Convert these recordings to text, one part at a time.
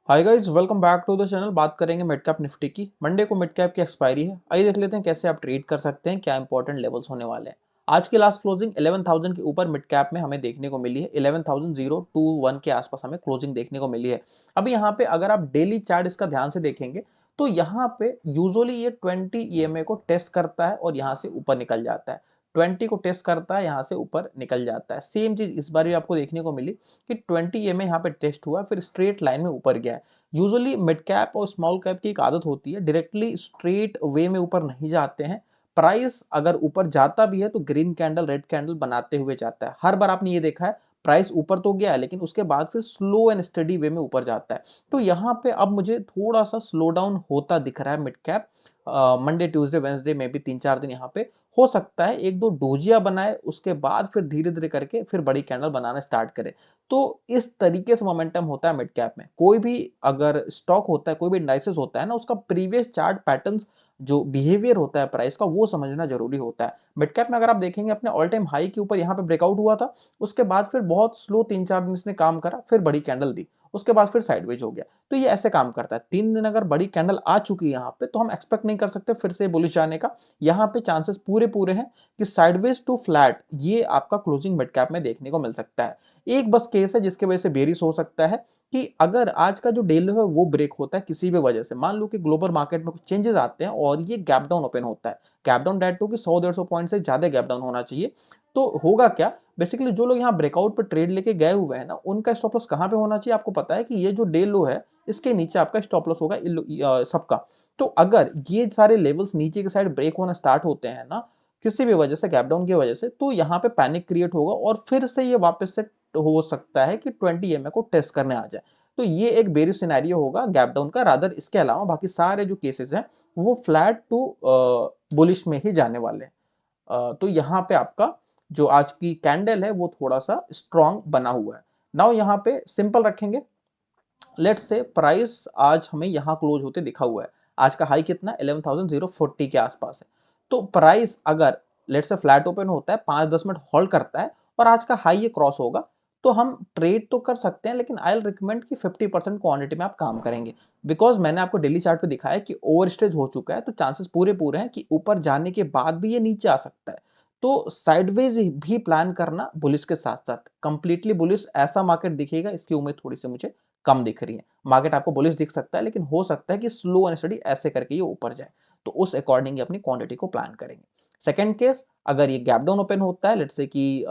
Hi guys, welcome back to the channel. बात करेंगे mid cap Nifty की। Monday को मिड कैप की एक्सपायरी है। आइए देख लेते हैं कैसे आप ट्रेड कर सकते हैं, क्या इंपॉर्टेंट लेवल्स होने वाले हैं। आज की लास्ट क्लोजिंग 11,000 के ऊपर मिड कैप में हमें देखने को मिली है। 11,021 के आसपास हमें क्लोजिंग देखने को मिली है। अभी यहाँ पे अगर आप डेली चार्ट इसका ध्यान से देखेंगे तो यहाँ पे यूजुअली ये 20 ईएमए को टेस्ट करता है और यहाँ से ऊपर निकल जाता है। 20 को टेस्ट करता है, यहाँ से ऊपर निकल जाता है। सेम चीज इस बार भी आपको देखने को मिली कि 20 ईएमए यहाँ पे टेस्ट हुआ, फिर स्ट्रेट लाइन में ऊपर गया है। यूजुअली मिड कैप और स्मॉल कैप की एक आदत होती है, डायरेक्टली स्ट्रेट वे में ऊपर नहीं जाते हैं। प्राइस अगर ऊपर जाता भी है तो ग्रीन कैंडल रेड कैंडल बनाते हुए जाता है। हर बार आपने ये देखा है, प्राइस ऊपर तो गया है लेकिन उसके बाद फिर स्लो एंड स्टडी वे में ऊपर जाता है। तो यहाँ पे अब मुझे थोड़ा सा स्लो डाउन होता दिख रहा है mid cap. Monday Tuesday Wednesday में भी 3-4 दिन यहाँ पे हो सकता है एक दो डोजिया बनाए, उसके बाद फिर धीरे धीरे करके फिर बड़ी कैंडल बनाना स्टार्ट करे। तो इस तरीके से मोमेंटम होता है मिड कैप में। कोई भी अगर स्टॉक होता है, कोई भी इंडाइसेस होता है ना, उसका प्रीवियस चार्ट पैटर्न्स जो बिहेवियर होता है प्राइस का, वो समझना जरूरी होता है। मिड कैप में अगर आप देखेंगे अपने ऑल टाइम हाई के ऊपर यहाँ पे ब्रेकआउट हुआ था, उसके बाद फिर बहुत स्लो 3-4 दिन इसने काम करा, फिर बड़ी कैंडल दी, उसके बाद फिर साइडवेज हो गया। तो ये ऐसे काम करता है। 3 दिन अगर बड़ी कैंडल आ चुकी है यहाँ पे तो हम एक्सपेक्ट नहीं कर सकते फिर से बुलिश जाने का। यहाँ पे चांसेस पूरे पूरे हैं कि साइडवेज टू फ्लैट ये आपका क्लोजिंग मिड कैप में देखने को मिल सकता है। एक बस केस है जिसके वजह से बेरिश हो सकता है कि अगर आज का जो डे लो है वो ब्रेक होता है किसी भी वजह से, मान लो कि ग्लोबल मार्केट में कुछ चेंजेस आते हैं और ये गैप डाउन ओपन होता है। गैप डाउन डेट टू कि 100-150 पॉइंट से ज्यादा गैप डाउन होना चाहिए। तो होगा क्या, बेसिकली जो लोग यहाँ ब्रेकआउट पर ट्रेड लेके गए हुए हैं ना, उनका स्टॉप लॉस कहाँ पे होना चाहिए? आपको पता है कि ये जो डे लो है इसके नीचे आपका स्टॉप लॉस होगा सबका। तो अगर ये सारे लेवल्स नीचे की साइड ब्रेक होना स्टार्ट होते हैं ना, किसी भी वजह से, गैप डाउन की वजह से, तो यहाँ पे पैनिक क्रिएट होगा और फिर से ये वापस से हो सकता है कि 20 ईएमए को टेस्ट करने आ जाए। तो ये एक बेरिश सिनेरियो होगा गैप डाउन का। रादर इसके अलावा बाकी सारे जो केसेस हैं वो फ्लैट टू बुलिश में ही जाने वाले हैं। तो यहाँ पे आपका जो आज की कैंडल है वो थोड़ा सा स्ट्रांग बना हुआ है। नाउ यहाँ पे सिंपल रखेंगे। लेट्स से प्राइस आज हमें यहाँ क्लोज होते दिखा हुआ है। आज का हाई कितना? 11,040 के आसपास है। तो प्राइस अगर लेट्स से फ्लैट ओपन होता है, 5-10 मिनट होल्ड करता है और आज का हाई ये क्रॉस होगा, तो हम ट्रेड तो कर सकते हैं, लेकिन आई विल रिकमेंड कि 50% क्वांटिटी में आप काम करेंगे। बिकॉज मैंने आपको डेली चार्ट पे दिखाया कि ओवर स्टेज हो चुका है, तो चांसेस पूरे पूरे हैं कि ऊपर जाने के बाद भी ये नीचे आ सकता है। तो साइडवेज भी प्लान करना बुलिश के साथ साथ। कंप्लीटली बुलिश ऐसा मार्केट दिखेगा, इसकी उम्मीद थोड़ी सी मुझे कम दिख रही है। मार्केट आपको बुलिश दिख सकता है, लेकिन हो सकता है कि स्लो एंड स्टडी ऐसे करके ये ऊपर जाए। तो उस अकॉर्डिंग अपनी क्वांटिटी को प्लान करेंगे। सेकंड केस, अगर ये गैप डाउन ओपन होता है लेट्स से कि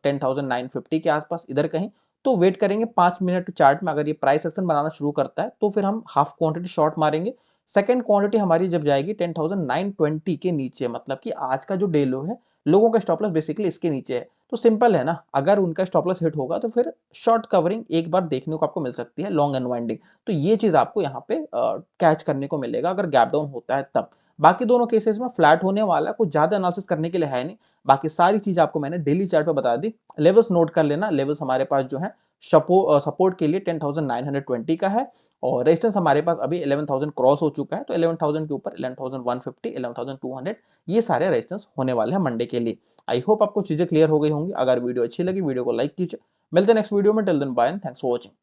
10,950 के आसपास इधर कहीं, तो वेट करेंगे 5 मिनट चार्ट में। अगर ये प्राइस एक्शन बनाना शुरू करता है तो फिर हम हाफ क्वांटिटी शॉर्ट मारेंगे। सेकंड क्वांटिटी हमारी जब जाएगी 10,920 के नीचे, मतलब कि आज का जो डे लो है, लोगों का स्टॉप लॉस बेसिकली इसके नीचे है। तो सिंपल है ना, अगर उनका स्टॉप लॉस हिट होगा तो फिर शॉर्ट कवरिंग एक बार देखने को आपको मिल सकती है, लॉन्ग अनवाइंडिंग। तो ये चीज आपको यहाँ पे कैच करने को मिलेगा अगर गैप डाउन होता है तब। बाकी दोनों केसेस में फ्लैट होने वाला है, कुछ ज्यादा एनालिसिस करने के लिए है नहीं। बाकी सारी चीज आपको मैंने डेली चार्ट पे बता दी। लेवल्स नोट कर लेना। लेवल्स हमारे पास जो है सपोर्ट के लिए 10,920 का है और रेजिस्टेंस हमारे पास अभी 11,000 क्रॉस हो चुका है। तो 11,000 के ऊपर 11,150, 11,200 ये सारे रेजिस्टेंस होने वाले हैं मंडे के लिए। आई होप आपको चीजें क्लियर हो गई होंगी। अगर वीडियो अच्छी लगी वीडियो को लाइक कीजिए। मिलते हैं नेक्स्ट वीडियो में। Till then bye and thanks for watching.